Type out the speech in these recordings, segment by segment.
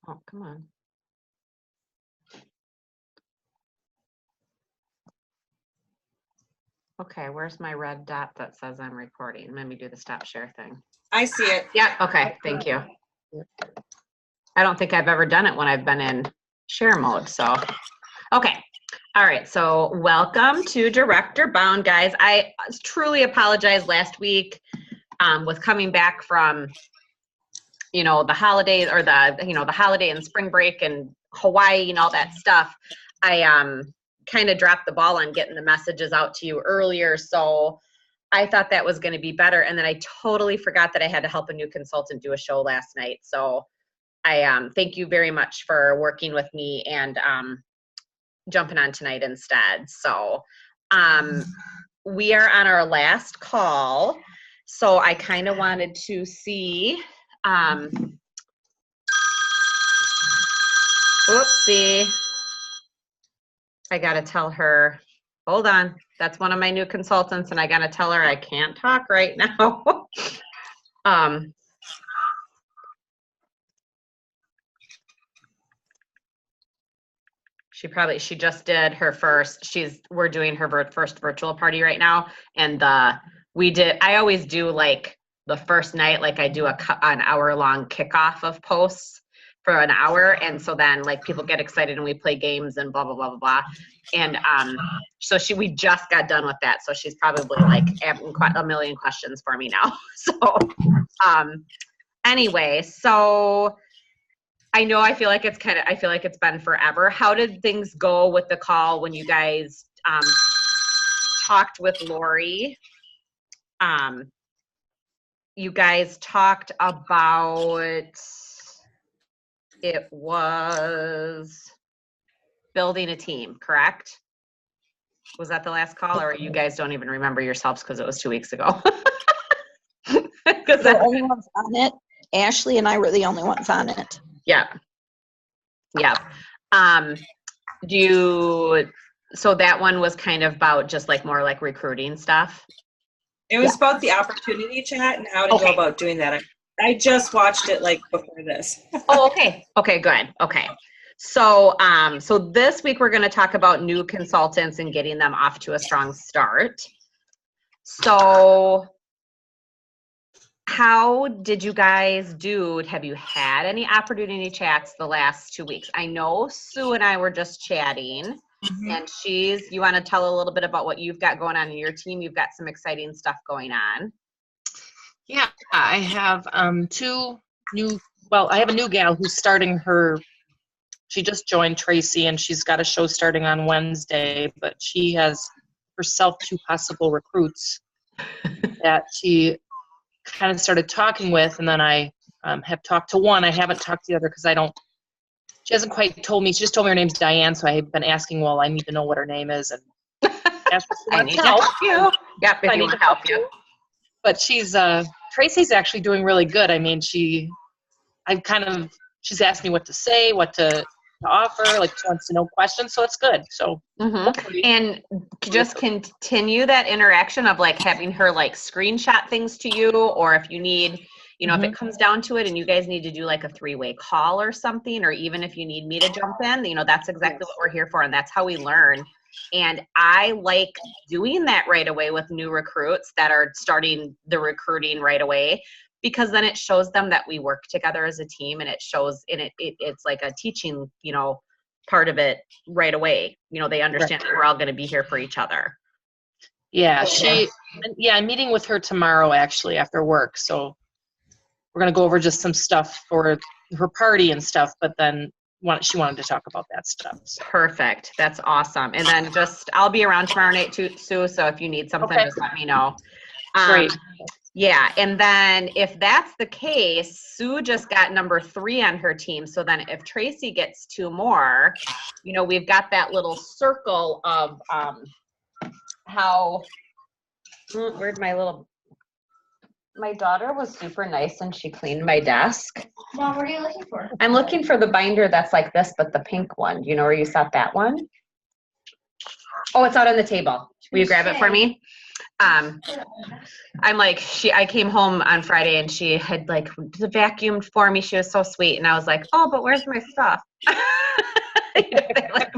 Oh, come on. Okay, where's my red dot that says I'm recording? Let me do the stop share thing. I see it. Yeah, okay, thank you. I don't think I've ever done it when I've been in share mode, so. Okay, all right, so welcome to Director Bound, guys. I truly apologize last week with coming back from, the holidays or the holiday and spring break and Hawaii and all that stuff. I kind of dropped the ball on getting the messages out to you earlier, so I thought that was going to be better, and then I totally forgot that I had to help a new consultant do a show last night. So I thank you very much for working with me and jumping on tonight instead. So we are on our last call, so I kind of wanted to see. Whoopsie. I got to tell her, hold on. That's one of my new consultants, and I got to tell her I can't talk right now. She just did her first, we're doing her first virtual party right now. And I always do like the first night, like I do an hour-long kickoff of posts for an hour. And so then like people get excited and we play games and blah, blah, blah, blah, blah. And so we just got done with that. So she's probably like having a million questions for me now. So anyway, so I feel like it's been forever. How did things go with the call when you guys talked with Lori? You guys talked about, it was building a team, correct? Was that the last call, or you guys don't even remember yourselves because it was 2 weeks ago? The only ones on it, Ashley and I were the only ones on it. Yeah. Yeah. So that one was kind of about just like more like recruiting stuff? It was about the opportunity chat and how to go about doing that. I just watched it like before this. Oh, okay. Okay, good. Okay. So, so this week we're going to talk about new consultants and getting them off to a strong start. So, how did you guys do? Have you had any opportunity chats the last 2 weeks? I know Sue and I were just chatting, and you want to tell a little bit about what you've got going on in your team? You've got some exciting stuff going on. Yeah, I have I have a new gal who's starting she just joined Tracy, and she's got a show starting on Wednesday, but she has herself 2 possible recruits that she kind of started talking with, and then I have talked to one. I haven't talked to the other because she hasn't quite told me. She just told me her name's Diane, so I've been asking, well, I need to know what her name is. And I need to help you. Yep, if I you need want to to help you. But Tracy's actually doing really good. I mean, she's asked me what to say, what to offer, like she wants to know questions, so it's good. So and just continue that interaction of like having her like screenshot things to you, or if you need, if it comes down to it and you guys need to do like a 3-way call or something, or even if you need me to jump in, that's exactly what we're here for, and that's how we learn. And I like doing that right away with new recruits that are starting the recruiting right away, because then it shows them that we work together as a team, and it shows it's like a teaching, part of it right away. They understand that we're all going to be here for each other. Yeah, I'm meeting with her tomorrow actually after work. So we're going to go over just some stuff for her party and stuff, but then she wanted to talk about that stuff. So. Perfect. That's awesome. And then I'll be around tomorrow night too, Sue, so if you need something, just let me know. Great. Yeah, and then if that's the case, Sue just got number 3 on her team. So then if Tracy gets 2 more, we've got that little circle of where'd my daughter was super nice and she cleaned my desk. Mom, what are you looking for? I'm looking for the binder that's like this, but the pink one. Do you know where you set that one? Oh, it's out on the table. Will you grab it for me? I'm like, I came home on Friday and she had like vacuumed for me. She was so sweet. And I was like, oh, but where's my stuff? Like,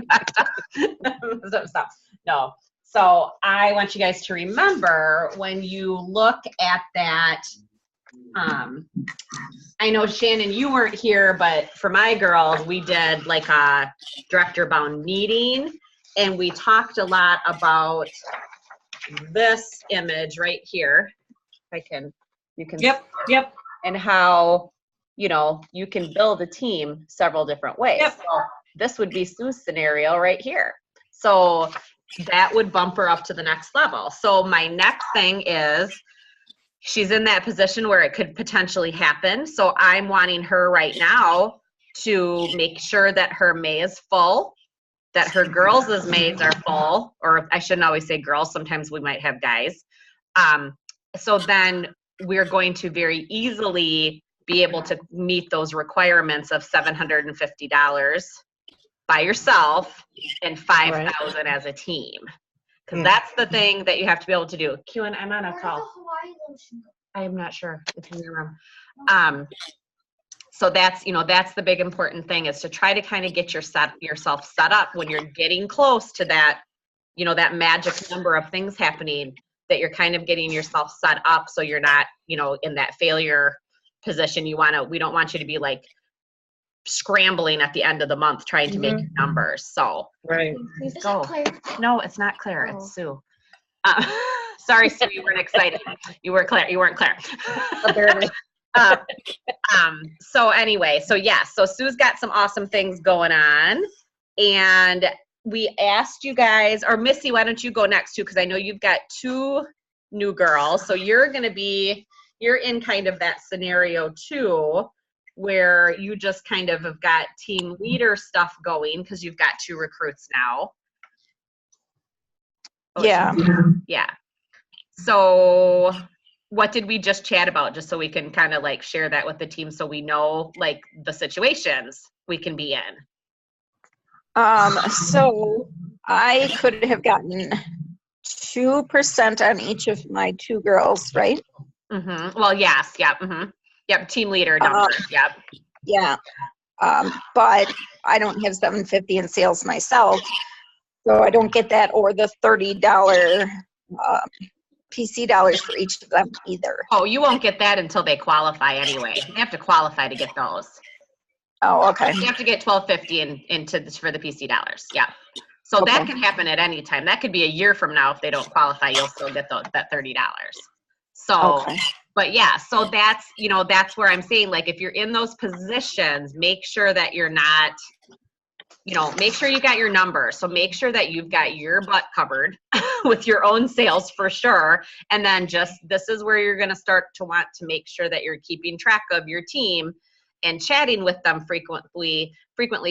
some stuff. No. So I want you guys to remember when you look at that, I know Shannon, you weren't here, but for my girls, we did like a director bound meeting and we talked a lot about this image right here. If I can, you can. Yep. And how, you know, you can build a team several different ways. Yep. So this would be Sue's scenario right here. So that would bump her up to the next level. So my next thing is she's in that position where it could potentially happen. So I'm wanting her right now to make sure that her May is full, that her girls' Mays are full, or I shouldn't always say girls, sometimes we might have guys. So then we're going to very easily be able to meet those requirements of $750 by yourself and $5,000 as a team. Because that's the thing that you have to be able to do. Q, I'm on a call. I am not sure. It's in your room. So that's, you know, that's the big important thing, is to try to kind of get yourself set up when you're getting close to that, you know, that magic number of things happening, that you're kind of getting yourself set up so you're not, you know, in that failure position. We don't want you to be like scrambling at the end of the month trying to make numbers. So Right. please go. No, it's not Claire. It's Sue. Sorry, Sue, you weren't excited. You were Claire. You weren't Claire. So anyway, so yes, so Sue's got some awesome things going on, and we asked you guys, or Missy, why don't you go next too? Because I know you've got 2 new girls, so you're in kind of that scenario too, where you just kind of have got team leader stuff going because you've got 2 recruits now. Yeah. Yeah. So what did we just chat about, just so we can kind of like share that with the team so we know like the situations we can be in? So I could have gotten 2% on each of my 2 girls, right? Mm-hmm. Well, yes. Yep. Mm-hmm. Yep. Team leader numbers. Yep. Yeah. But I don't have $750 in sales myself, so I don't get that, or the $30 PC dollars for each of them either. Oh, you won't get that until they qualify anyway. They have to qualify to get those. Oh, okay. You have to get $1,250 for the PC dollars. Yeah. So Okay. that can happen at any time. That could be a year from now. If they don't qualify, you'll still get that $30. So, Okay. but yeah, so that's, you know, that's where I'm saying, like, if you're in those positions, make sure that you're not, you know, make sure you got your numbers. So make sure that you've got your butt covered with your own sales for sure. And then this is where you're going to start to want to make sure that you're keeping track of your team and chatting with them frequently,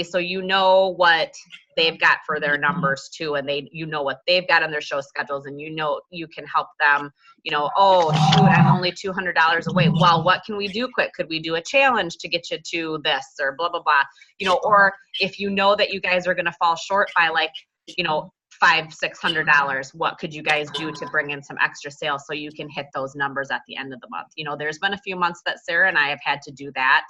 so you know what they've got for their numbers too, and you know what they've got on their show schedules, and you know you can help them, you know, oh shoot, I'm only $200 away. Well, what can we do quick? Could we do a challenge to get you to this, or blah blah blah, you know? Or if you know that you guys are going to fall short by like, you know, $500-600, what could you guys do to bring in some extra sales so you can hit those numbers at the end of the month? You know, there's been a few months that Sarah and I have had to do that.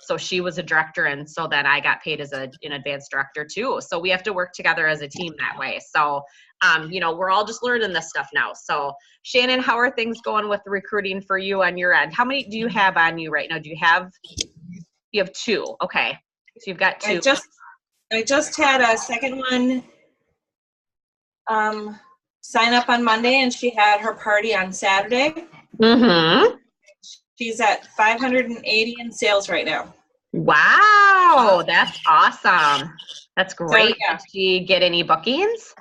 So she was a director, and so then I got paid as an advanced director too. So we have to work together as a team that way. So, you know, we're all just learning this stuff now. So Shannon, how are things going with the recruiting for you on your end? How many do you have on you right now? You have 2. Okay. So you've got 2. I just had a second one sign up on Monday, and she had her party on Saturday. Mm-hmm. She's at 580 in sales right now. Wow, that's awesome. That's great. So, yeah. Did she get any bookings?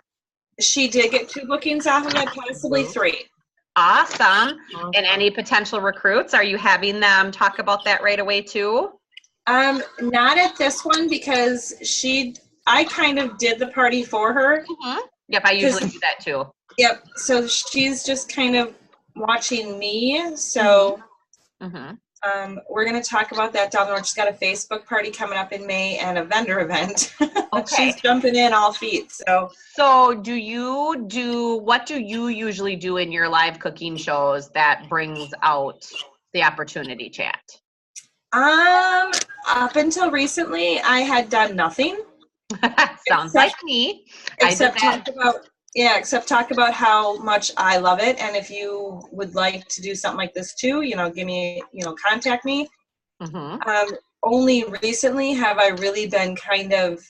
She did get 2 bookings off of it, possibly 3. Awesome. And any potential recruits? Are you having them talk about that right away too? Not at this one, because I kind of did the party for her. Mm-hmm. Yep, I usually do that too. Yep. So she's just kind of watching me. So, Mm-hmm. We're going to talk about that down the road. She's got a Facebook party coming up in May and a vendor event. Okay. She's jumping in all feet. So So what do you usually do in your live cooking shows that brings out the opportunity chat? up until recently, I had done nothing. Sounds like me. Except I did that. except talk about how much I love it. And if you would like to do something like this too, give me, contact me. Mm-hmm. Only recently have I really been kind of,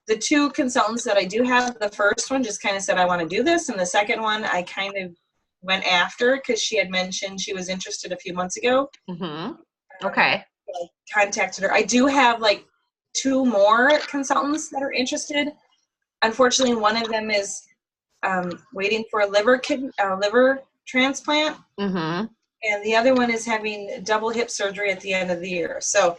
the two consultants that I do have, the first one just kind of said, I want to do this. And the second one, I kind of went after because she had mentioned she was interested a few months ago. Mm-hmm. Okay. I contacted her. I do have like 2 more consultants that are interested. Unfortunately, one of them is waiting for a liver transplant, Mm-hmm. and the other one is having double hip surgery at the end of the year. So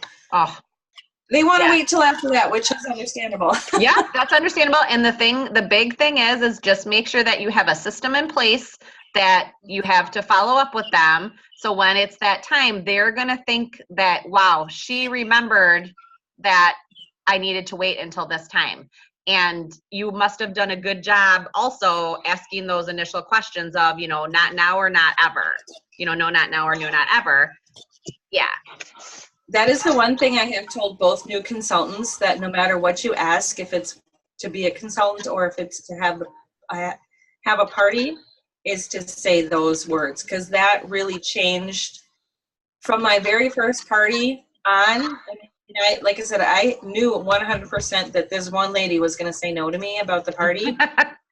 they want to wait till after that, which is understandable. Yeah, that's understandable. And the big thing is just make sure that you have a system in place that you have to follow up with them. So when it's that time, they're going to think that, wow, she remembered that I needed to wait until this time. And you must have done a good job also asking those initial questions of, not now or not ever. No, not now or no, not ever. Yeah. That is the one thing I have told both new consultants, that no matter what you ask, if it's to be a consultant or if it's to have a party, is to say those words, because that really changed from my very first party on. Like I said, I knew 100% that this one lady was going to say no to me about the party.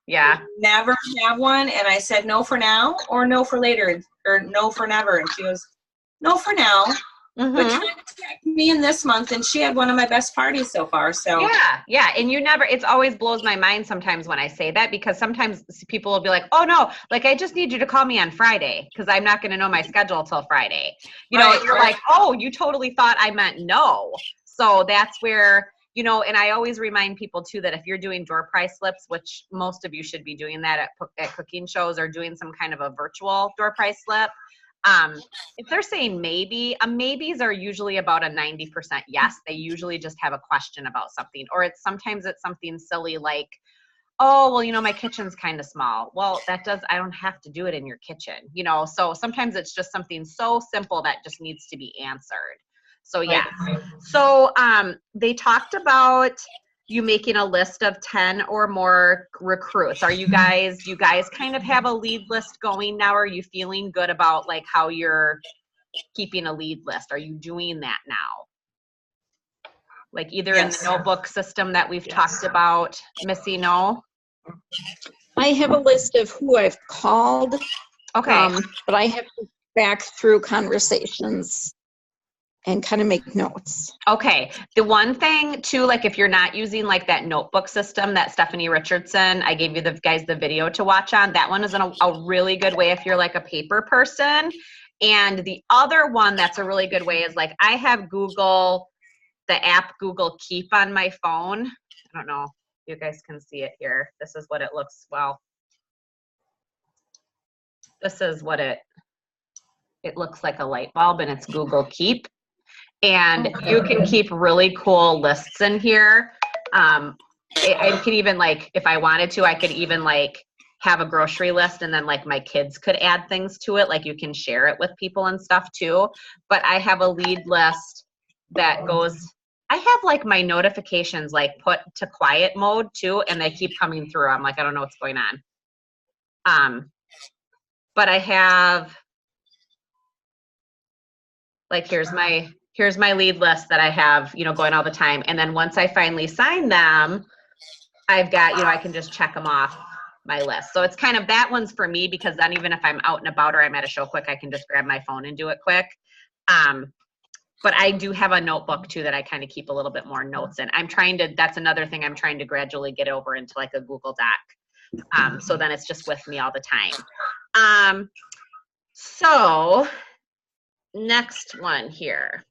Yeah. Never have one. And I said no for now, or no for later, or no for never. And she goes, no for now. Mm-hmm. But contact me in this month, and she had one of my best parties so far. So yeah, and it always blows my mind sometimes when I say that, because sometimes people will be like, oh no, like I just need you to call me on Friday because I'm not going to know my schedule till Friday. You're like, oh, you totally thought I meant no. So that's where, and I always remind people too that if you're doing door prize slips, which most of you should be doing that at cooking shows, or doing some kind of a virtual door prize slip. If they're saying maybe, maybes are usually about a 90% yes. They usually just have a question about something, or sometimes it's something silly like, oh, well, my kitchen's kind of small. Well, I don't have to do it in your kitchen, so sometimes it's just something so simple that just needs to be answered. So yeah. So, they talked about you making a list of 10 or more recruits. Are you guys kind of have a lead list going now? Are you feeling good about like how you're keeping a lead list? Are you doing that now? Like either in the notebook system that we've talked about, Missy, no? I have a list of who I've called. Okay. But I have to back through conversations and kind of make notes. Okay. The one thing too, like if you're not using like that notebook system that Stephanie Richardson, I gave you guys the video to watch on, that one is a really good way if you're like a paper person. And the other one that's a really good way is like I have the app Google Keep on my phone. I don't know if you guys can see it here. This is what it looks, this is what it looks like, a light bulb, and it's Google Keep. And you can keep really cool lists in here. I can even like, if I wanted to, I could even like have a grocery list, and then like my kids could add things to it. Like you can share it with people and stuff too. But I have a lead list that goes, I have like my notifications like put to quiet mode too, and they keep coming through. I'm like, I don't know what's going on. But I have like, here's my lead list that I have, going all the time. And then once I finally sign them, I've got, I can just check them off my list. So it's kind of, that one's for me, because then even if I'm out and about or I'm at a show quick, I can just grab my phone and do it quick. But I do have a notebook too that I kind of keep a little bit more notes in. That's another thing I'm trying to gradually get over into like a Google Doc. So then it's just with me all the time. So next one here.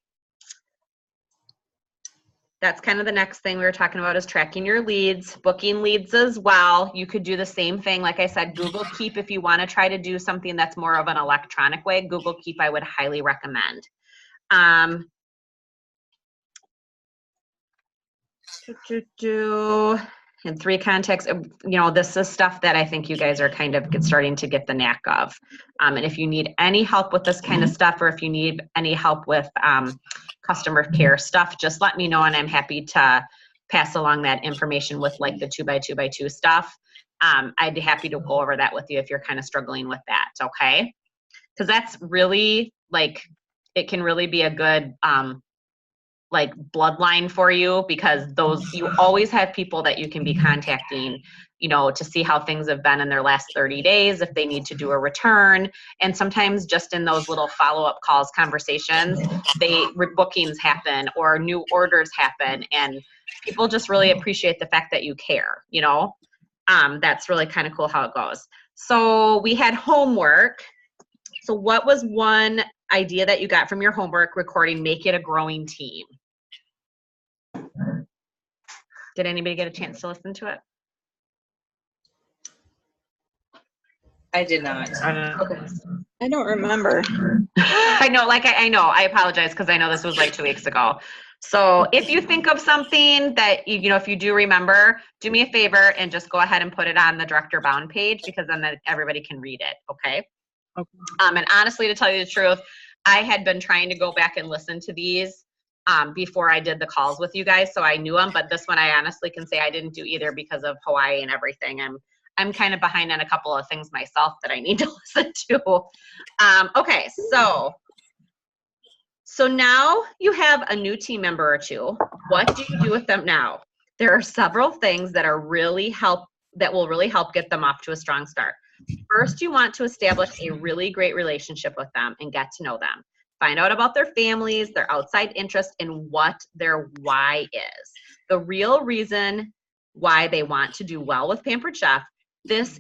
That's kind of the next thing we were talking about, is tracking your leads, booking leads as well. You could do the same thing. Like I said, Google Keep, if you want to try to do something that's more of an electronic way, Google Keep I would highly recommend. And 3 contacts, this is stuff that I think you guys are kind of starting to get the knack of. And if you need any help with this kind of stuff, or if you need any help with customer care stuff, just let me know, and I'm happy to pass along that information with like the 2x2x2 stuff. I'd be happy to go over that with you if you're kind of struggling with that, okay? Because that's really, like, it can really be a good like bloodline for you, because you always have people that you can be contacting, to see how things have been in their last 30 days, if they need to do a return. And sometimes just in those little follow-up calls, conversations, bookings happen or new orders happen, and people just really appreciate the fact that you care, that's really kind of cool how it goes. So we had homework. So what was one idea that you got from your homework recording, Make It a Growing Team? Did anybody get a chance to listen to it? I did not. Okay. I don't remember. I know, I know, I apologize, because I know this was like 2 weeks ago. So if you think of something that, if you do remember, do me a favor and just go ahead and put it on the Director Bound page, because then everybody can read it, okay? Okay. And honestly, to tell you the truth, I had been trying to go back and listen to these before I did the calls with you guys, so I knew them, but this one I honestly can say I didn't do either because of Hawaii and everything. I'm kind of behind on a couple of things myself that I need to listen to. Okay, so now you have a new team member or two. What do you do with them now? There are several things that will really help get them off to a strong start. First, you want to establish a really great relationship with them and get to know them. Find out about their families, their outside interests, and what their why is. The real reason why they want to do well with Pampered Chef. This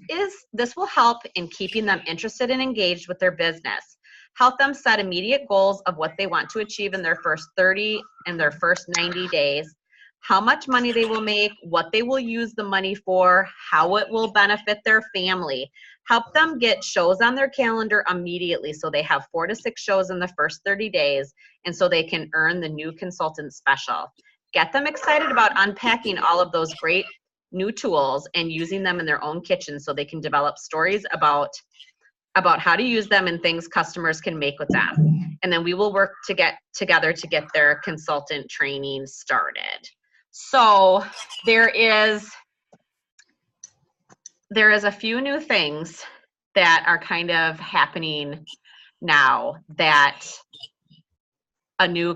will help in keeping them interested and engaged with their business. Help them set immediate goals of what they want to achieve in their first 30 and their first 90 days. How much money they will make, what they will use the money for, how it will benefit their family. Help them get shows on their calendar immediately, so they have 4 to 6 shows in the first 30 days, and so they can earn the new consultant special. Get them excited about unpacking all of those great new tools and using them in their own kitchen, so they can develop stories about how to use them and things customers can make with them. And then we will work together to get their consultant training started. So there is a few new things that are kind of happening now that a new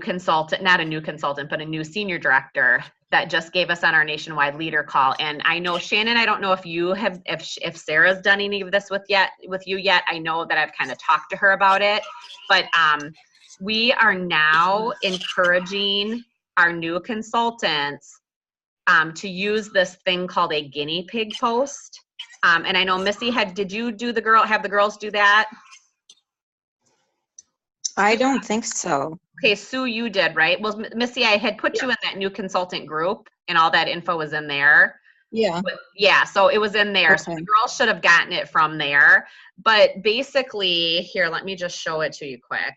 senior director that just gave us on our nationwide leader call. And I know, Shannon, I don't know if if Sarah's done any of this with you yet. I know that I've kind of talked to her about it, but we are now encouraging our new consultants to use this thing called a guinea pig post. And I know Missy did you have the girls do that? I don't think so. Okay, Sue, you did, right? Well, Missy, I had put you in that new consultant group, and all that info was in there. Yeah. Yeah, so it was in there. Okay. So the girls should have gotten it from there. But basically, here, let me just show it to you quick.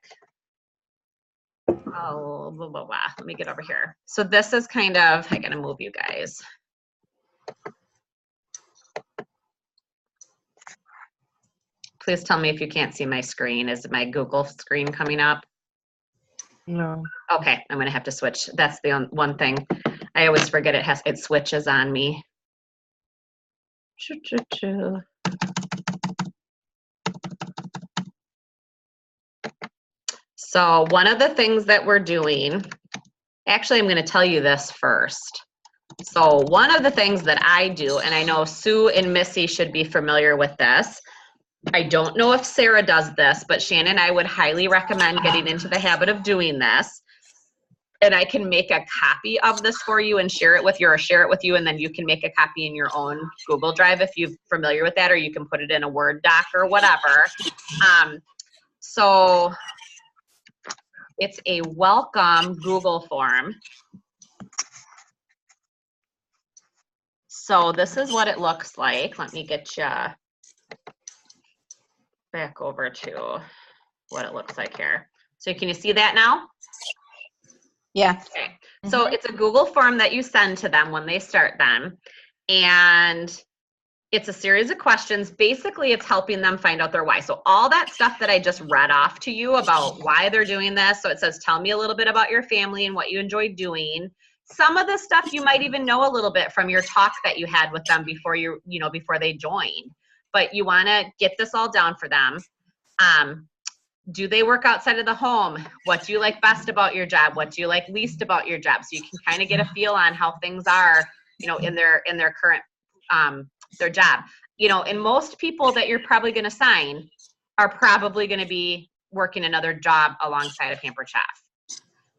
Oh, blah, blah, blah. Let me get over here. So this is kind of, I gotta move you guys. Please tell me if you can't see my screen. Is my Google screen coming up? No. Okay, I'm gonna have to switch. That's the one thing. I always forget it switches on me. So one of the things that we're doing, actually I'm gonna tell you this first. So one of the things that I do, and I know Sue and Missy should be familiar with this. I don't know if Sarah does this, but Shannon, I would highly recommend getting into the habit of doing this. And I can make a copy of this for you and share it with you, and then you can make a copy in your own Google Drive if you're familiar with that, or you can put it in a Word doc or whatever. So it's a welcome Google form. So this is what it looks like. Let me get you back over to what it looks like here. So can you see that now? Yeah. Okay. So it's a Google form that you send to them when they start them. And it's a series of questions. Basically, it's helping them find out their why. So all that stuff that I just read off to you about why they're doing this. So it says, tell me a little bit about your family and what you enjoy doing. Some of the stuff you might even know a little bit from your talk that you had with them before before they joined. But you want to get this all down for them. Do they work outside of the home? What do you like best about your job? What do you like least about your job? So you can kind of get a feel on how things are, in their current their job. And most people that you're probably going to sign are probably going to be working another job alongside of Pampered Chef.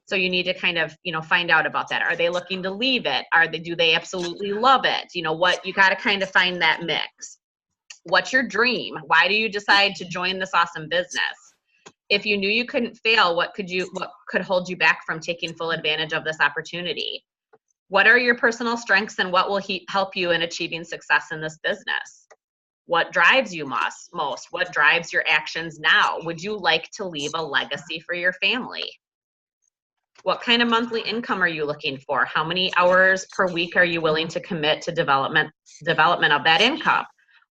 So you need to kind of, find out about that. Are they looking to leave it? Do they absolutely love it? You got to kind of find that mix. What's your dream? Why do you decide to join this awesome business? If you knew you couldn't fail, what could hold you back from taking full advantage of this opportunity? What are your personal strengths and what will help you in achieving success in this business? What drives you most? What drives your actions now? Would you like to leave a legacy for your family? What kind of monthly income are you looking for? How many hours per week are you willing to commit to development of that income?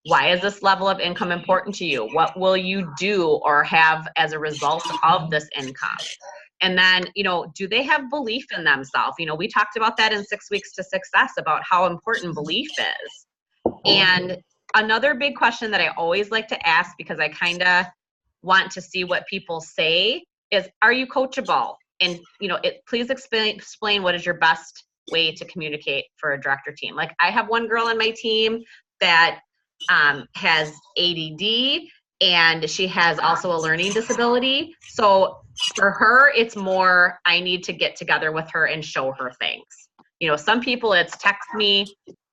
Why is this level of income important to you? What will you do or have as a result of this income? And then, do they have belief in themselves? We talked about that in 6 Weeks to Success about how important belief is. And another big question that I always like to ask, because I kind of want to see what people say, is, are you coachable? And, please explain what is your best way to communicate for a director team. Like, I have one girl on my team that has ADD, and she has also a learning disability. So for her, it's more, I need to get together with her and show her things. Some people, it's text me,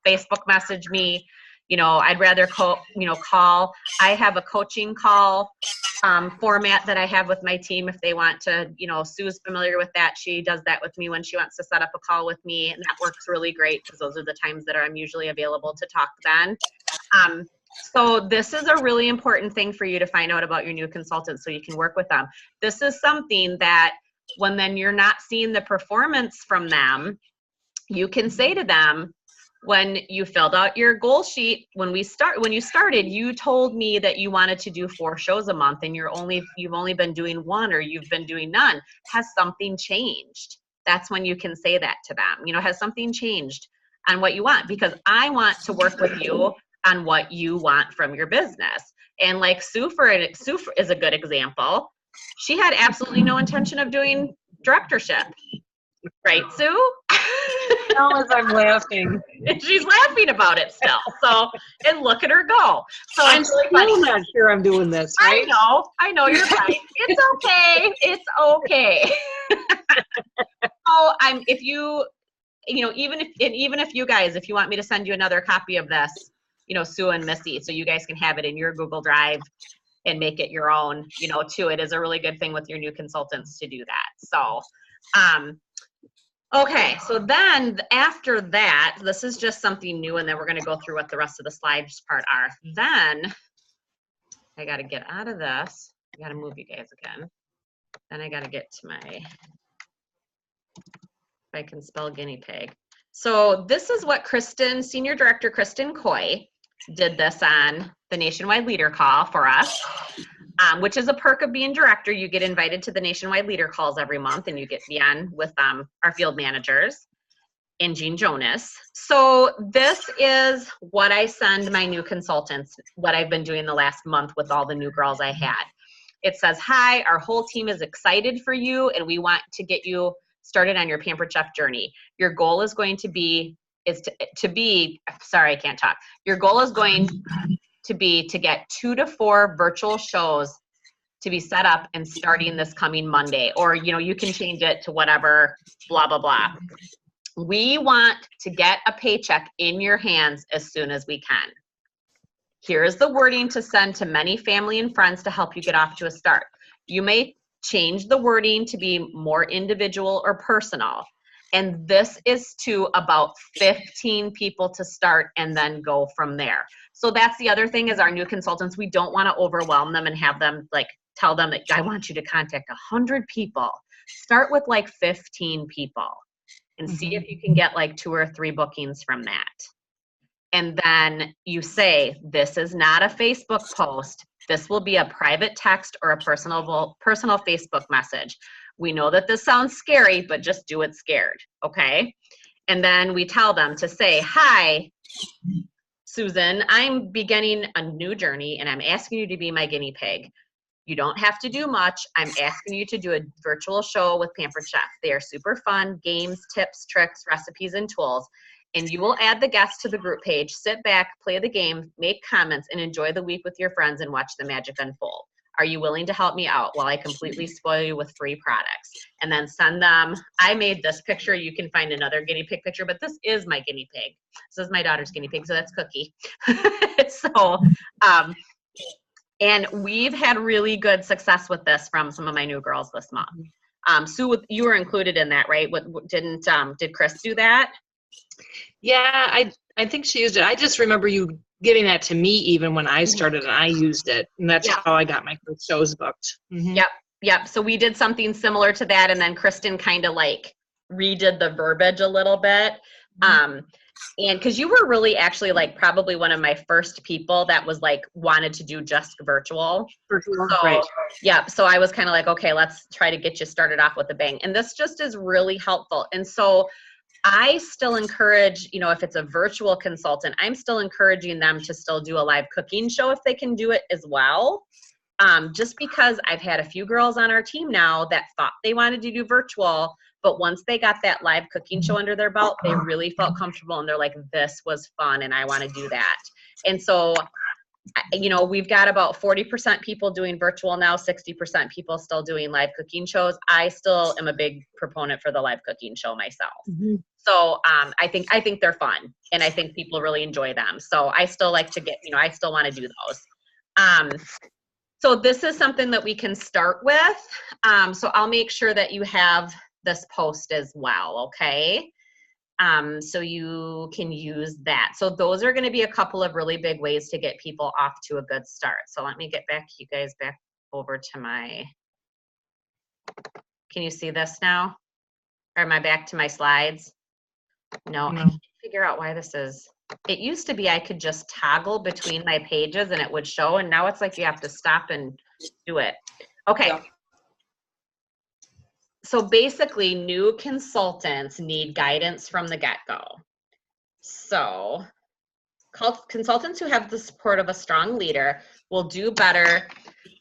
Facebook message me. I'd rather call. I have a coaching call format that I have with my team if they want to. Sue's familiar with that. She does that with me when she wants to set up a call with me, and that works really great because those are the times that I'm usually available to talk then. So this is a really important thing for you to find out about your new consultants so you can work with them. This is something that when then you're not seeing the performance from them, you can say to them, when you filled out your goal sheet, when you started, you told me that you wanted to do 4 shows a month and you've only been doing 1 or you've been doing none. Has something changed? That's when you can say that to them. Has something changed on what you want? Because I want to work with you on what you want from your business. And like Sue is a good example. She had absolutely no intention of doing directorship. Right, Sue? As I'm laughing. She's laughing about it still. So, and look at her go. So I'm it's really still funny. not sure I'm doing this, right? I know, you're right. It's okay. It's okay. So even if you guys, if you want me to send you another copy of this, Sue and Missy, so you guys can have it in your Google Drive and make it your own, too. It is a really good thing with your new consultants to do that. So, okay, so then after that, this is just something new, and then we're going to go through what the rest of the slides part are. Then I got to get out of this. I got to move you guys again. Then I got to get to if I can spell guinea pig. So this is what Senior Director Kristen Coy did this on the Nationwide Leader Call for us. Which is a perk of being director. You get invited to the Nationwide Leader Calls every month, and you get to be on with our field managers and Jean Jonas. So this is what I send my new consultants, what I've been doing the last month with all the new girls I had. It says, hi, our whole team is excited for you, and we want to get you started on your Pampered Chef journey. Your goal is going to be, sorry, I can't talk. Your goal is going to be to get 2 to 4 virtual shows to be set up and starting this coming Monday, or you can change it to whatever, blah blah blah. We want to get a paycheck in your hands as soon as we can. Here's the wording to send to many family and friends to help you get off to a start. You may change the wording to be more individual or personal. And this is to about 15 people to start and then go from there. So that's the other thing is our new consultants, we don't want to overwhelm them and have them tell them that I want you to contact 100 people. start with like 15 people and see if you can get like 2 or 3 bookings from that. And then you say, this is not a Facebook post. This will be a private text or a personal Facebook message. We know that this sounds scary, but just do it scared, okay? And then we tell them to say, hi, Susan, I'm beginning a new journey and I'm asking you to be my guinea pig. You don't have to do much. I'm asking you to do a virtual show with Pampered Chef. They are super fun, games, tips, tricks, recipes, and tools. And you will add the guests to the group page, sit back, play the game, make comments, and enjoy the week with your friends and watch the magic unfold. Are you willing to help me out while I completely spoil you with free products? And then send them, I made this picture. You can find another guinea pig picture, but this is my guinea pig. This is my daughter's guinea pig, so that's Cookie. And we've had really good success with this from some of my new girls this month. Sue, you were included in that, right? Did Chris do that? Yeah, I think she used it. I just remember you giving that to me even when I started and I used it. And that's how I got my first shows booked. Mm-hmm. Yep. So we did something similar to that. And then Kristen kind of like redid the verbiage a little bit. And because you were really actually like probably one of my first people that was like wanted to do just virtual. Right. Yeah. So I was kind of like, okay, let's try to get you started off with a bang. And this just is really helpful. And so I still encourage, if it's a virtual consultant, I'm still encouraging them to still do a live cooking show if they can do it as well. Just because I've had a few girls on our team now that thought they wanted to do virtual, but once they got that live cooking show under their belt, they really felt comfortable and they're like, this was fun and I want to do that. And so, we've got about 40% people doing virtual now, 60% people still doing live cooking shows. I still am a big proponent for the live cooking show myself. Mm-hmm. So I think they're fun and I think people really enjoy them. So I still like to I still want to do those. So this is something that we can start with. So I'll make sure that you have this post as well, okay? So you can use that. So those are going to be a couple of really big ways to get people off to a good start. So let me get you guys back over to can you see this now? Or am I back to my slides? No. I can't figure out why this is. It used to be I could just toggle between my pages and it would show, and now it's like you have to stop and do it. Okay. Yeah. So basically, new consultants need guidance from the get-go. So consultants who have the support of a strong leader will do better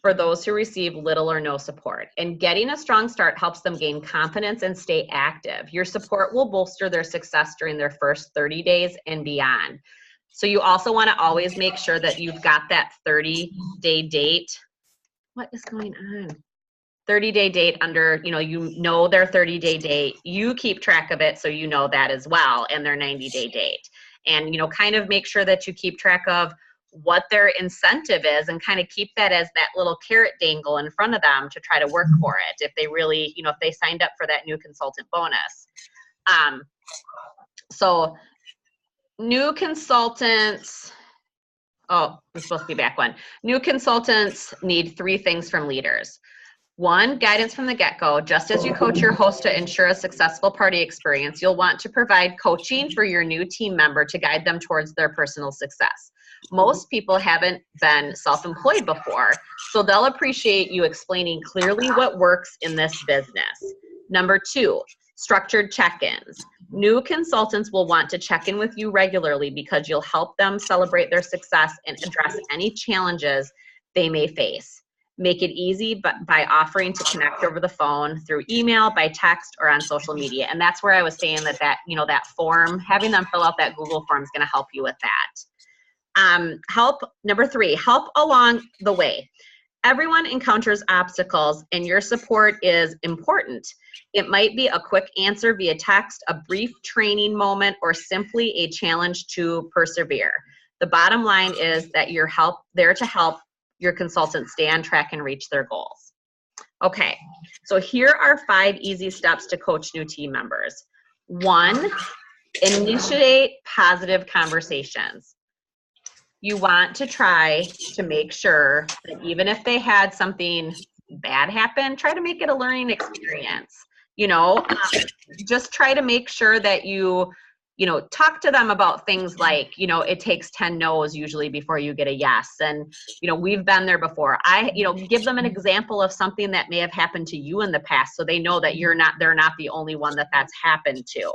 for those who receive little or no support. And getting a strong start helps them gain confidence and stay active. Your support will bolster their success during their first 30 days and beyond. So you also want to always make sure that you've got that 30-day date. What is going on? 30-day date under, their 30-day date. You keep track of it so you know that as well, and their 90-day date. And, kind of make sure that you keep track of what their incentive is and kind of keep that as that little carrot dangle in front of them to try to work for it if they really, if they signed up for that new consultant bonus. So new consultants, I'm supposed to be back one. New consultants need 3 things from leaders. 1, guidance from the get-go. Just as you coach your host to ensure a successful party experience, you'll want to provide coaching for your new team member to guide them towards their personal success. Most people haven't been self-employed before, so they'll appreciate you explaining clearly what works in this business. Number 2, structured check-ins. New consultants will want to check in with you regularly because you'll help them celebrate their success and address any challenges they may face. Make it easy by offering to connect over the phone, through email, by text, or on social media. And that's where I was saying that form, having them fill out that Google form is going to help you with that. Number 3, help along the way. Everyone encounters obstacles and your support is important. It might be a quick answer via text, a brief training moment, or simply a challenge to persevere. The bottom line is that you're there to help your consultants stay on track and reach their goals. Okay, so here are 5 easy steps to coach new team members. 1, initiate positive conversations. You want to try to make sure that even if they had something bad happen, try to make it a learning experience. Just try to make sure that you talk to them about things like, it takes 10 no's usually before you get a yes. And, we've been there before. Give them an example of something that may have happened to you in the past so they know that they're not the only one that's happened to.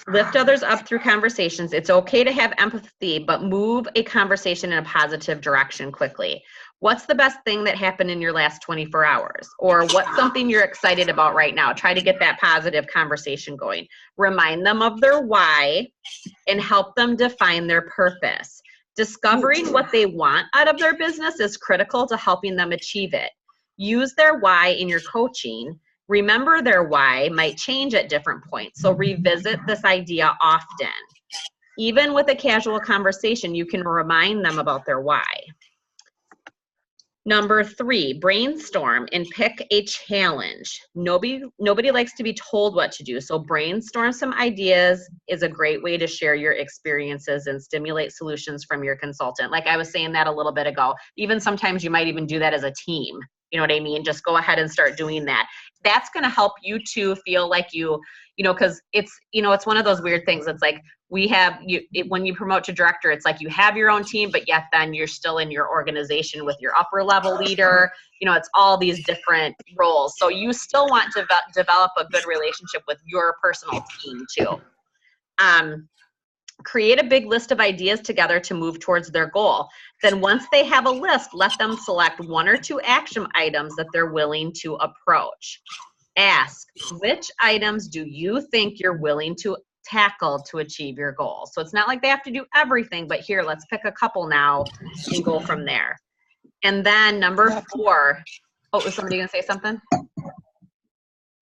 Lift others up through conversations. It's okay to have empathy, but move a conversation in a positive direction quickly. What's the best thing that happened in your last 24 hours? Or what's something you're excited about right now? Try to get that positive conversation going. Remind them of their why and help them define their purpose. Discovering what they want out of their business is critical to helping them achieve it. Use their why in your coaching. Remember, their why might change at different points, so revisit this idea often. Even with a casual conversation, you can remind them about their why. Number 3, brainstorm and pick a challenge. Nobody likes to be told what to do, so brainstorm some ideas is a great way to share your experiences and stimulate solutions from your consultant. Like I was saying that a little bit ago, even sometimes you might even do that as a team. You know what I mean? Just go ahead and start doing that. That's going to help you to feel like because it's one of those weird things. It's like when you promote to director, it's like you have your own team, but yet then you're still in your organization with your upper level leader. It's all these different roles. So you still want to develop a good relationship with your personal team too. Create a big list of ideas together to move towards their goal. Then once they have a list, let them select 1 or 2 action items that they're willing to approach. Ask, which items do you think you're willing to tackle to achieve your goal? So it's not like they have to do everything, but here, let's pick a couple now and go from there. And then number 4, was somebody gonna say something?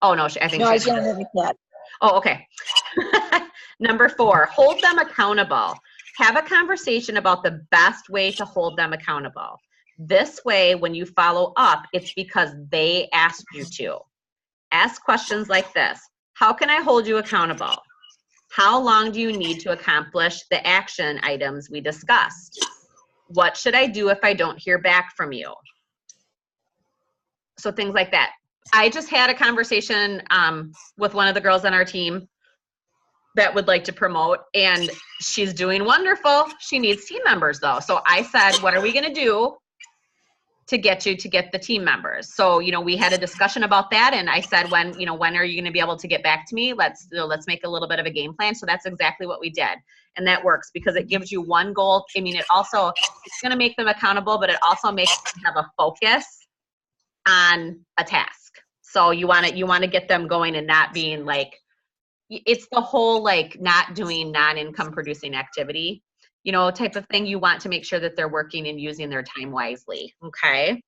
Oh no, I think No, I she was going to Oh, okay. Number 4, hold them accountable. Have a conversation about the best way to hold them accountable. This way, when you follow up, it's because they asked you to. Ask questions like this. How can I hold you accountable? How long do you need to accomplish the action items we discussed? What should I do if I don't hear back from you? So things like that. I just had a conversation with one of the girls on our team that would like to promote, and she's doing wonderful. She needs team members though. So I said, what are we going to do to get the team members? So, we had a discussion about that, and I said, when are you going to be able to get back to me? Let's make a little bit of a game plan. So that's exactly what we did. And that works because it gives you one goal. I mean, it's going to make them accountable, but it also makes them have a focus on a task. So you want to get them going and not being like, it's the whole like not doing non-income producing activity, type of thing. You want to make sure that they're working and using their time wisely. Okay.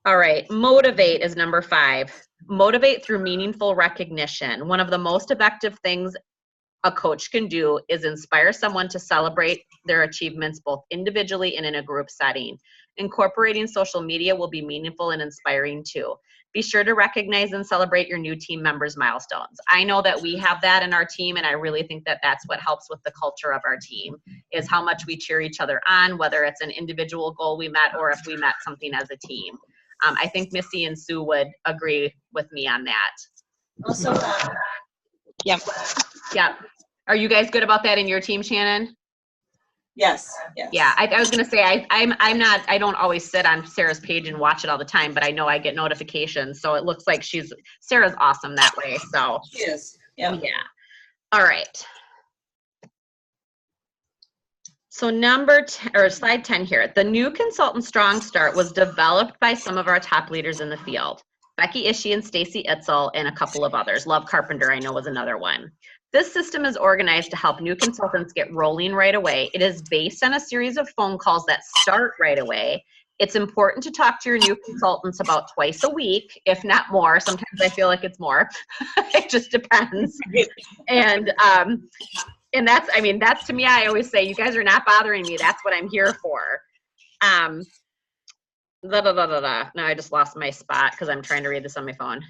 All right. Motivate is number 5. Motivate through meaningful recognition. One of the most effective things a coach can do is inspire someone to celebrate their achievements both individually and in a group setting. Incorporating social media will be meaningful and inspiring too. Be sure to recognize and celebrate your new team members' milestones. I know that we have that in our team, and I really think that that's what helps with the culture of our team, is how much we cheer each other on, whether it's an individual goal we met or if we met something as a team. I think Missy and Sue would agree with me on that. Also, Yep. Yep. Are you guys good about that in your team, Shannon? yes. Yeah, I was gonna say I don't always sit on Sarah's page and watch it all the time, but I know I get notifications, so it looks like Sarah's awesome that way. So She is. Yeah. All right. So slide 10 here. The new Consultant Strong Start was developed by some of our top leaders in the field. Becky Ishii and Stacy Itzel and a couple of others. Love Carpenter, I know, was another one. This system is organized to help new consultants get rolling right away. It is based on a series of phone calls that start right away. It's important to talk to your new consultants about twice a week, if not more. Sometimes I feel like it's more. It just depends. And that's to me, I always say, you guys are not bothering me. That's what I'm here for. Now I just lost my spot because I'm trying to read this on my phone.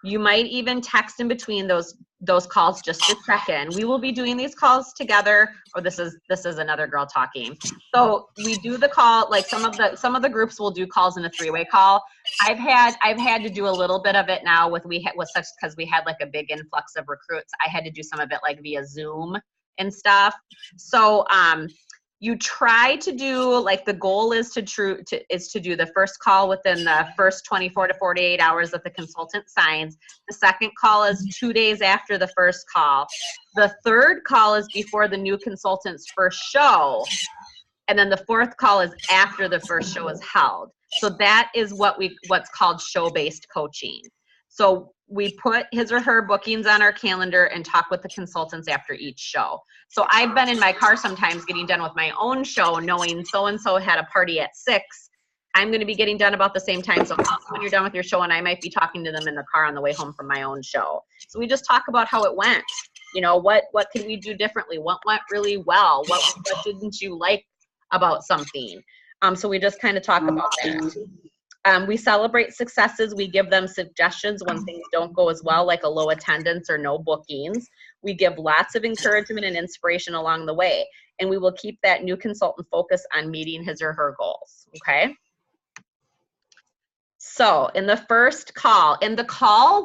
You might even text in between those calls just to check in. We will be doing these calls together. Oh, this is another girl talking. So we do the call, like some of the groups will do calls in a 3-way call. I've had to do a little bit of it now with such, because we had like a big influx of recruits. I had to do some of it like via Zoom and stuff. So you try to do, like, the goal is to do the first call within the first 24 to 48 hours that the consultant signs. The second call is 2 days after the first call. The third call is before the new consultant's first show. And then the fourth call is after the first show is held. So that is what's called show-based coaching. So we put his or her bookings on our calendar and talk with the consultants after each show. So I've been in my car sometimes getting done with my own show, knowing so-and-so had a party at 6. I'm going to be getting done about the same time. So when you're done with your show, and I might be talking to them in the car on the way home from my own show. So we just talk about how it went. You know, what can we do differently? What went really well? What didn't you like about something? So we just kind of talk about that. We celebrate successes. We give them suggestions when things don't go as well, like a low attendance or no bookings. We give lots of encouragement and inspiration along the way. And we will keep that new consultant focused on meeting his or her goals, okay? So in the first call,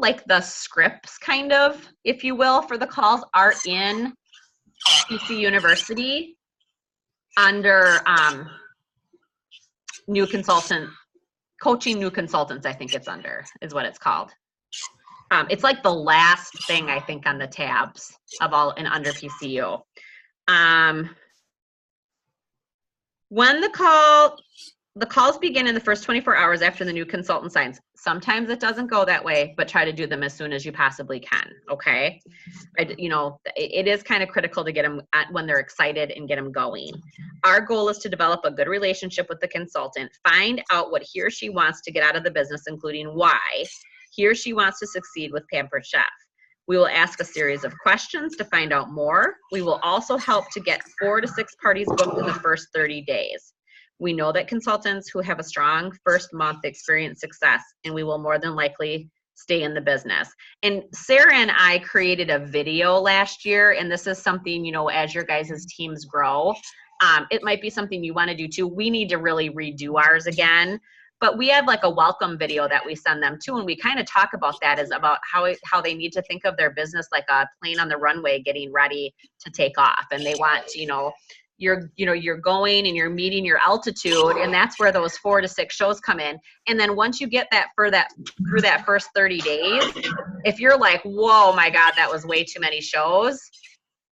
like the scripts kind of, if you will, for the calls are in PC University under new consultant, coaching new consultants, I think it's under, is what it's called. It's like the last thing, I think, on the tabs of all and under PCU. When the calls begin in the first 24 hours after the new consultant signs. Sometimes it doesn't go that way, but try to do them as soon as you possibly can, okay? It is kind of critical to get them when they're excited and get them going. Our goal is to develop a good relationship with the consultant, find out what he or she wants to get out of the business, including why he or she wants to succeed with Pampered Chef. We will ask a series of questions to find out more. We will also help to get 4 to 6 parties booked in the first 30 days. We know that consultants who have a strong first month experience success, and we will more than likely stay in the business. And Sarah and I created a video last year, and this is something, as your guys' teams grow, it might be something you want to do too. We need to really redo ours again. But we have like a welcome video that we send them too, and we kind of talk about that, is about how they need to think of their business like a plane on the runway getting ready to take off, and they want to, you're going and you're meeting your altitude, and that's where those 4 to 6 shows come in. And then once you get through that first 30 days, if you're like, whoa, my God, that was way too many shows,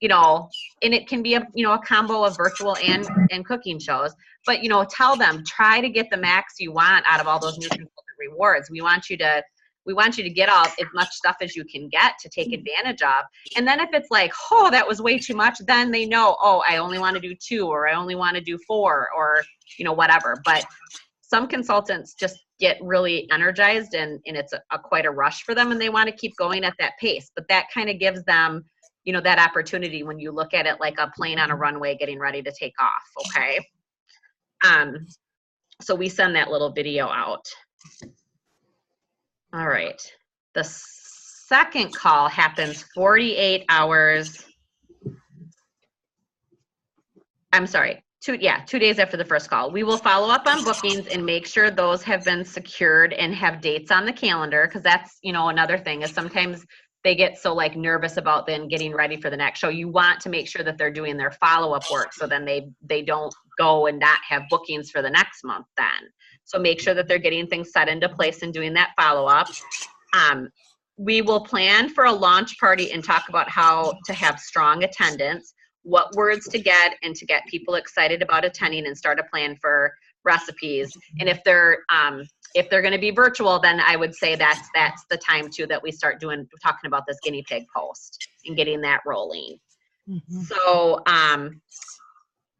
and it can be a combo of virtual and cooking shows, but tell them, try to get the max you want out of all those new consultant rewards. We want you to get all as much stuff as you can get to take advantage of. And then if it's like, oh, that was way too much, then they know, oh, I only want to do 2, or I only want to do 4, or whatever. But some consultants just get really energized, and it's quite a rush for them, and they want to keep going at that pace. But that kind of gives them that opportunity when you look at it like a plane on a runway getting ready to take off, okay? So we send that little video out. All right. The second call happens 48 hours. I'm sorry, 2 days after the first call. We will follow up on bookings and make sure those have been secured and have dates on the calendar, because that's, another thing is sometimes they get so like nervous about then getting ready for the next show. You want to make sure that they're doing their follow-up work, so then they don't go and not have bookings for the next month then. So make sure that they're getting things set into place and doing that follow-up. We will plan for a launch party and talk about how to have strong attendance, what words to get, and to get people excited about attending, and start a plan for recipes. And if they're going to be virtual, then I would say that's the time too that we start talking about this guinea pig post and getting that rolling. Mm-hmm. So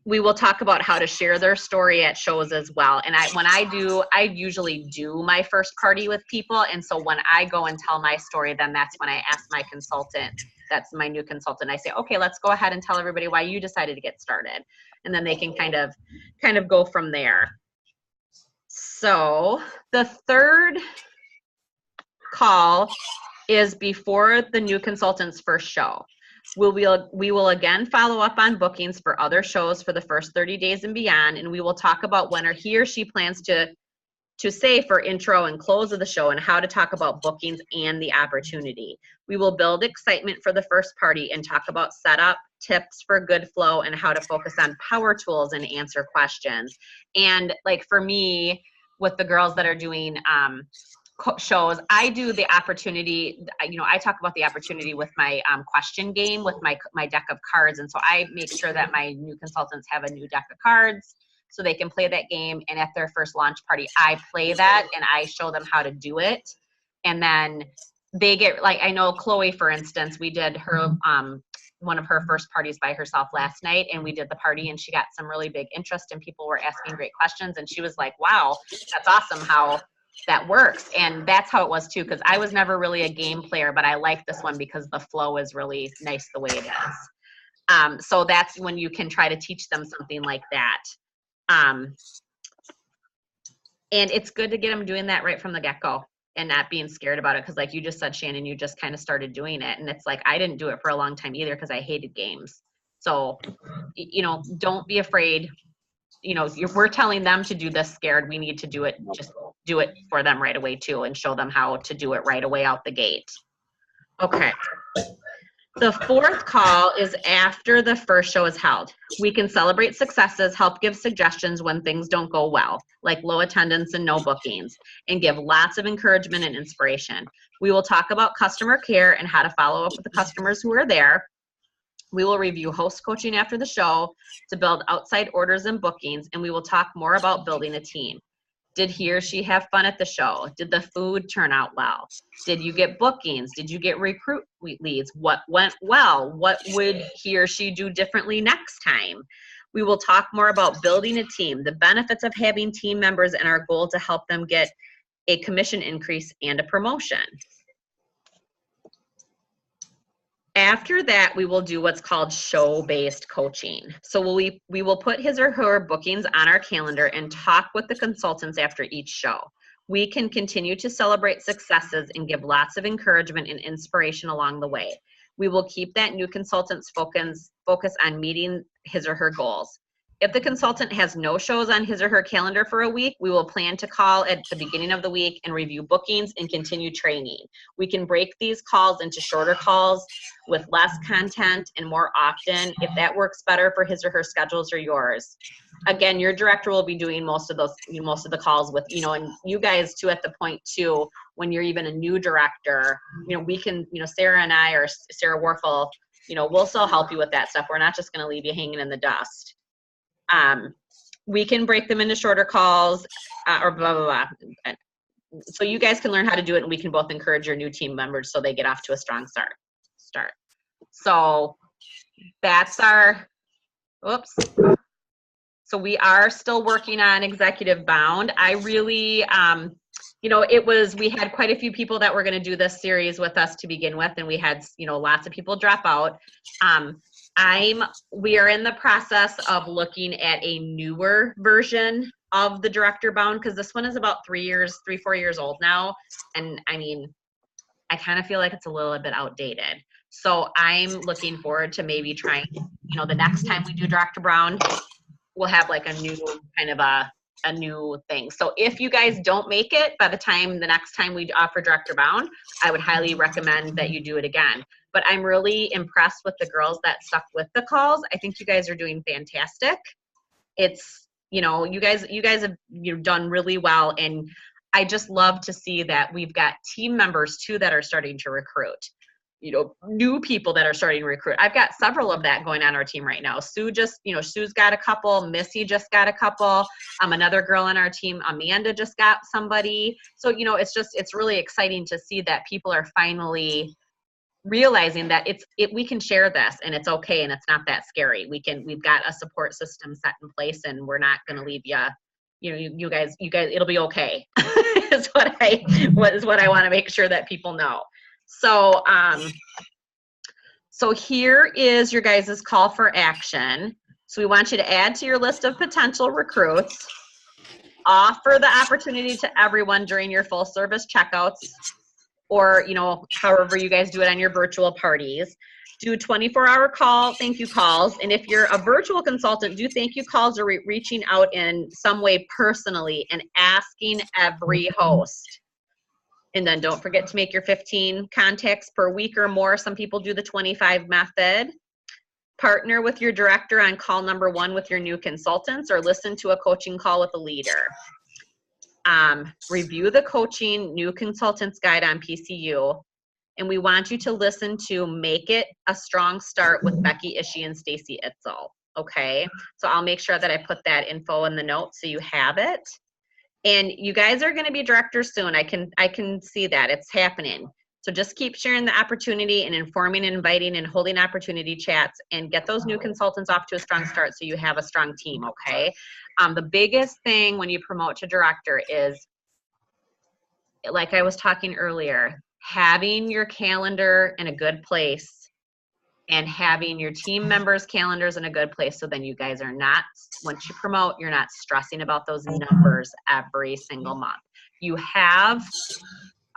we will talk about how to share their story at shows as well. And I usually do my first party with people. And so when I go and tell my story, then that's when I ask my consultant, that's my new consultant, I say, okay, let's go ahead and tell everybody why you decided to get started. And then they can kind of go from there. So the third call is before the new consultant's first show. We will again follow up on bookings for other shows for the first 30 days and beyond, and we will talk about when he or she plans to say for intro and close of the show and how to talk about bookings and the opportunity. We will build excitement for the first party and talk about setup, tips for good flow, and how to focus on power tools and answer questions. And like for me, with the girls that are doing shows, I do the opportunity, I talk about the opportunity with my question game with my deck of cards. And so I make sure that my new consultants have a new deck of cards so they can play that game. And at their first launch party, I play that and I show them how to do it. And then they get, like, I know Chloe, for instance, we did her, one of her first parties by herself last night, and we did the party and she got some really big interest and people were asking great questions. And she was like, wow, that's awesome how that works. And that's how it was too, because I was never really a game player, but I like this one because the flow is really nice the way it is. So that's when you can try to teach them something like that. And it's good to get them doing that right from the get-go and not being scared about it. Because like you just said, Shannon, you just kind of started doing it. And it's like, I didn't do it for a long time either because I hated games. So, don't be afraid. We're telling them to do this scared. We need to do it. Just do it for them right away too and show them how to do it right away out the gate. Okay. The fourth call is after the first show is held. We can celebrate successes, help give suggestions when things don't go well, like low attendance and no bookings, and give lots of encouragement and inspiration. We will talk about customer care and how to follow up with the customers who are there. We will review host coaching after the show to build outside orders and bookings, and we will talk more about building a team. Did he or she have fun at the show? Did the food turn out well? Did you get bookings? Did you get recruit leads? What went well? What would he or she do differently next time? We will talk more about building a team, the benefits of having team members, and our goal to help them get a commission increase and a promotion. After that, we will do what's called show-based coaching. So we will put his or her bookings on our calendar and talk with the consultants after each show. We can continue to celebrate successes and give lots of encouragement and inspiration along the way. We will keep that new consultant's focus on meeting his or her goals. If the consultant has no shows on his or her calendar for a week, we will plan to call at the beginning of the week and review bookings and continue training. We can break these calls into shorter calls with less content and more often if that works better for his or her schedules or yours. Again, your director will be doing most of the calls with, and you guys too at the point too, when you're even a new director, we can, Sarah and I or Sarah Warfel, we'll still help you with that stuff. We're not just going to leave you hanging in the dust. We can break them into shorter calls or blah, blah, blah. So you guys can learn how to do it and we can both encourage your new team members so they get off to a strong start. So that's our, oops. So we are still working on Executive Bound. I really, we had quite a few people that were going to do this series with us to begin with, and we had, lots of people drop out. We are in the process of looking at a newer version of the Director Bound because this one is about 4 years old now. And I kind of feel like it's a little bit outdated. So I'm looking forward to maybe trying, the next time we do Director Bound, we'll have like a new kind of a new thing. So if you guys don't make it by the next time we offer Director Bound, I would highly recommend that you do it again. But I'm really impressed with the girls that stuck with the calls. I think you guys are doing fantastic. It's, you guys have done really well. And I just love to see that we've got team members too that are starting to recruit. New people that are starting to recruit. I've got several of that going on our team right now. Sue's got a couple. Missy just got a couple. Another girl on our team, Amanda, just got somebody. So, it's really exciting to see that people are finally realizing that we can share this and it's okay and it's not that scary. We've got a support system set in place and we're not going to leave you. You guys, it'll be okay. is what I want to make sure that people know. So, so here is your guys' call for action. So we want you to add to your list of potential recruits, offer the opportunity to everyone during your full service checkouts, or, you know, however you guys do it on your virtual parties. Do 24-hour call thank you calls. And if you're a virtual consultant, do thank you calls or reaching out in some way personally and asking every host. And then don't forget to make your 15 contacts per week or more. Some people do the 25 method. Partner with your director on call number 1 with your new consultants, or listen to a coaching call with a leader. Review the coaching new consultants guide on PCU. And we want you to listen to Make It a Strong Start with Becky Ishii and Stacy Itzel. Okay, so I'll make sure that I put that info in the notes so you have it. And you guys are going to be directors soon. I can see that it's happening. So just keep sharing the opportunity and informing and inviting and holding opportunity chats, and get those new consultants off to a strong start so you have a strong team. Okay, the biggest thing when you promote to director is, like I was talking earlier, having your calendar in a good place and having your team members' calendars in a good place, so then you guys are not, once you promote, you're not stressing about those numbers every single month. You have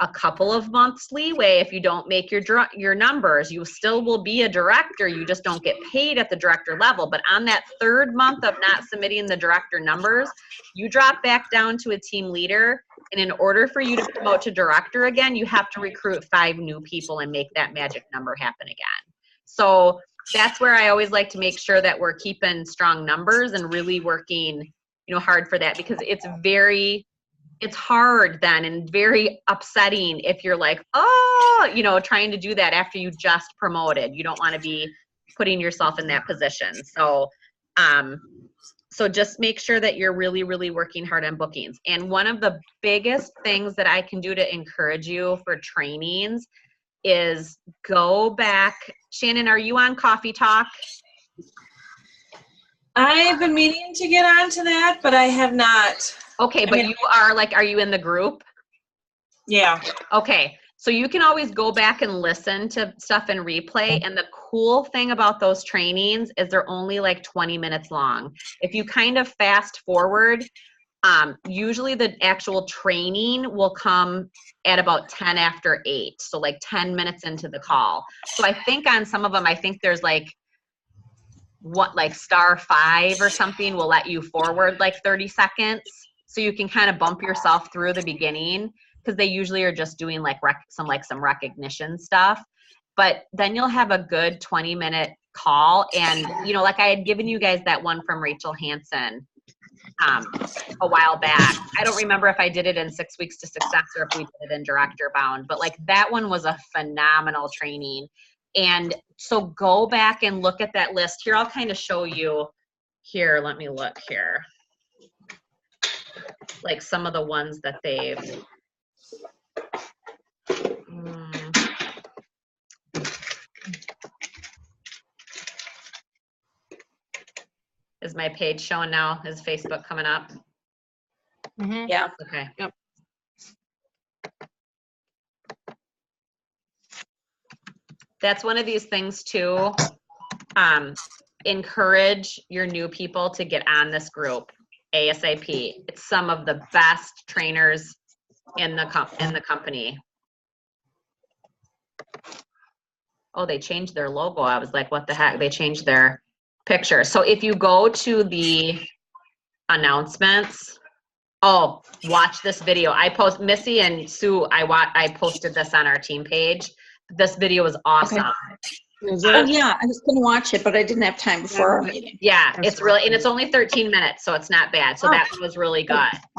a couple of months leeway. If you don't make your numbers, you still will be a director. You just don't get paid at the director level. But on that 3rd month of not submitting the director numbers, you drop back down to a team leader. And in order for you to promote to director again, you have to recruit 5 new people and make that magic number happen again. So that's where I always like to make sure that we're keeping strong numbers and really working, you know, hard for that, because it's hard then and very upsetting if you're like, oh, you know, trying to do that after you just promoted. You don't want to be putting yourself in that position. So, so just make sure that you're really, really working hard on bookings. And one of the biggest things that I can do to encourage you for trainings is go back. Shannon, are you on Coffee Talk? I've been meaning to get onto that, but I have not. Okay, but you are like, are you in the group? Yeah. Okay, so you can always go back and listen to stuff in replay. And the cool thing about those trainings is they're only like 20 minutes long. If you kind of fast forward, usually the actual training will come at about 10 after 8. So like 10 minutes into the call. So I think on some of them, I think there's like, *5 or something will let you forward like 30 seconds. So you can kind of bump yourself through the beginning, because they usually are just doing like some recognition stuff. But then you'll have a good 20-minute call. And, you know, like I had given you guys that one from Rachel Hansen a while back. I don't remember if I did it in 6 Weeks to Success or if we did it in Director Bound, but like that one was a phenomenal training. And so go back and look at that list. Here, I'll kind of show you here. Let me look here. Like some of the ones that they've, is my page showing now? Is Facebook coming up? Mm-hmm. Yeah. Okay. Yep. That's one of these things too. Encourage your new people to get on this group ASAP. It's some of the best trainers in the company. Oh, they changed their logo. I was like, what the heck? They changed their picture. So if you go to the announcements, oh, watch this video. Missy and Sue, I posted this on our team page. This video is awesome. Okay. Oh yeah, I was going to watch it, but I didn't have time before our meeting. Yeah, it's really, and it's only 13 minutes, so it's not bad. So that was really good.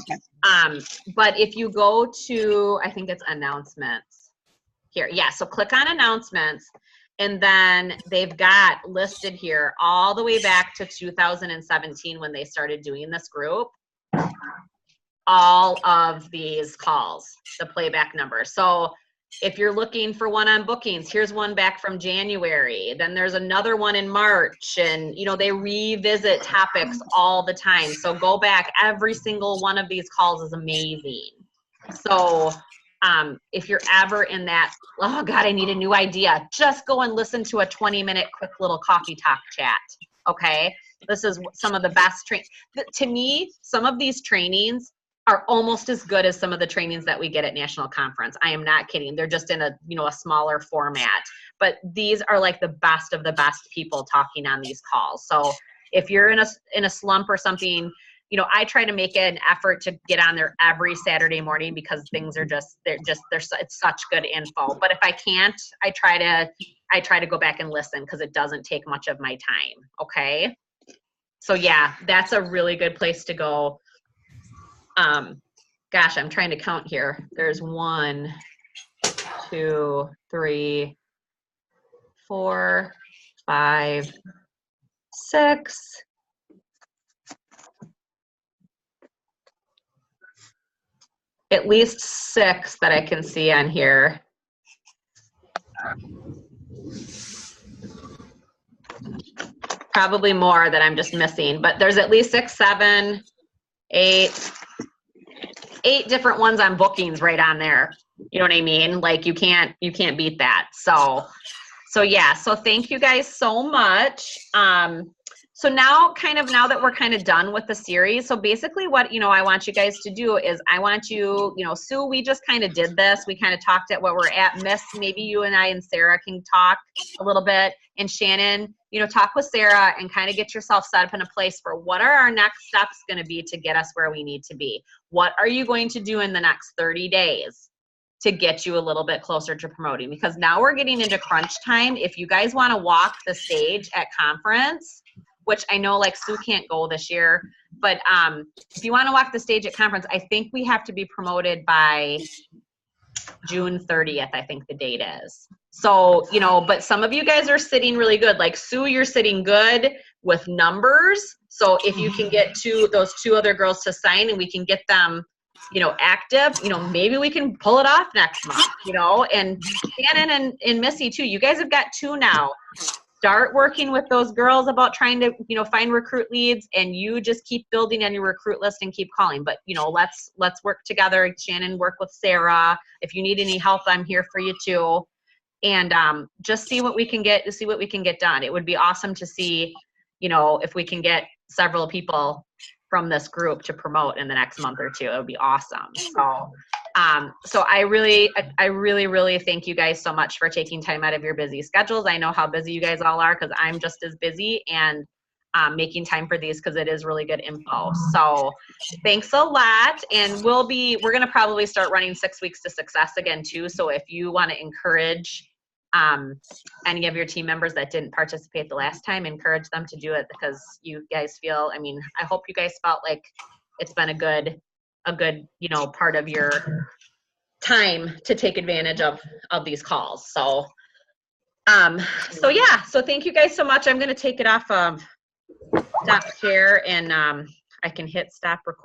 Okay. But if you go to, I think it's announcements here. Yeah, so click on announcements, and then they've got listed here all the way back to 2017 when they started doing this group, all of these calls, the playback numbers. So if you're looking for one on bookings, here's one back from January. Then there's another one in March, and you know, they revisit topics all the time. So go back. Every single one of these calls is amazing. So if you're ever in that, oh God, I need a new idea, just go and listen to a 20-minute quick little coffee talk chat. Okay. This is some of the best to me, some of these trainings are almost as good as some of the trainings that we get at national conference. I am not kidding. They're just in a, you know, a smaller format, but these are like the best of the best people talking on these calls. So if you're in a slump or something, you know, I try to make an effort to get on there every Saturday morning because things are just, it's such good info. But if I can't, I try to go back and listen because it doesn't take much of my time. Okay. So yeah, that's a really good place to go. Gosh, I'm trying to count here. There's 1, 2, 3, 4, 5, 6. At least 6 that I can see on here. Probably more that I'm just missing, but there's at least 6, 7, 8 different ones on bookings right on there. You know what I mean? Like you can't beat that. So yeah, so thank you guys so much. So now that we're kind of done with the series, so basically what, you know, I want you guys to do is I want you, you know, Sue, we just kind of did this. We kind of talked at what we're at. Miss, maybe you and I and Sarah can talk a little bit. And Shannon, you know, talk with Sarah and kind of get yourself set up in a place for what are our next steps going to be to get us where we need to be? What are you going to do in the next 30 days to get you a little bit closer to promoting? Because now we're getting into crunch time. If you guys want to walk the stage at conference, which I know like Sue can't go this year, but if you want to walk the stage at conference, I think we have to be promoted by June 30th, I think the date is. So, you know, but some of you guys are sitting really good. Like Sue, you're sitting good with numbers. So if you can get those 2 other girls to sign and we can get them, you know, active, you know, maybe we can pull it off next month, you know, and Shannon and Missy too. You guys have got 2 now. Start working with those girls about trying to, you know, find recruit leads, and you just keep building on your recruit list and keep calling. But, you know, let's work together. Shannon, work with Sarah. If you need any help, I'm here for you too. And just see what we can get done. It would be awesome to see, you know, if we can get several people from this group to promote in the next month or 2. It would be awesome. So I really thank you guys so much for taking time out of your busy schedules. I know how busy you guys all are because I'm just as busy, and making time for these because it is really good info. So thanks a lot. And we're going to probably start running 6 weeks to success again too. So if you want to encourage any of your team members that didn't participate the last time, encourage them to do it because you guys feel, I mean, I hope you guys felt like it's been a good, you know, part of your time to take advantage of these calls. So, so yeah, so thank you guys so much. I'm going to take it off of stop share and I can hit stop recording.